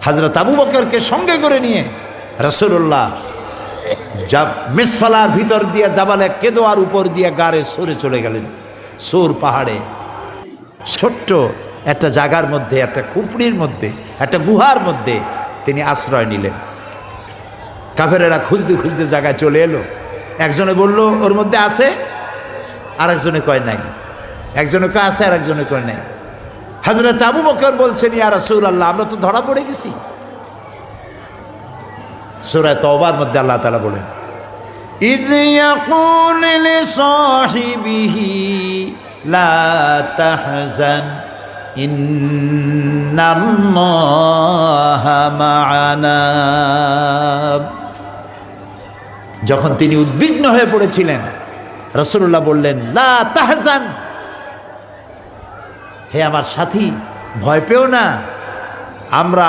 হযরত আবু বকরকে সঙ্গে করে নিয়ে রাসূলুল্লাহ মিসফালার ভিতর দিয়ে জাবালে কেদোয়ার উপর দিয়ে গাড়ে সরে চলে গেলেন। সূর পাহাড়ে ছোট্ট একটা জায়গার মধ্যে, একটা কুপড়ির মধ্যে, একটা গুহার মধ্যে তিনি আশ্রয় নিলেন। কাফেরেরা খুঁজতে খুঁজতে জায়গায় চলে এলো। একজনে বলল ওর মধ্যে আছে, আর একজনে কয় নাই। একজনে কয় আছে, আর একজনে কয় নাই। হযরত আবু বকর বলছেন, ইয়া রাসূলুল্লাহ, আমরা তো ধরা পড়ে গেছি। সূরা তাওবার মধ্যে আল্লাহ তাআলা বলেন, ইয ইয়াকুল লিসাহিবিহি লা তাহজান ইন্নাল্লাহা মা'ানা। যখন তিনি উদ্বিগ্ন হয়ে পড়েছিলেন, রাসূলুল্লাহ বললেন, লা তাহজান, হে আমার সাথী, ভয় পেও না, আমরা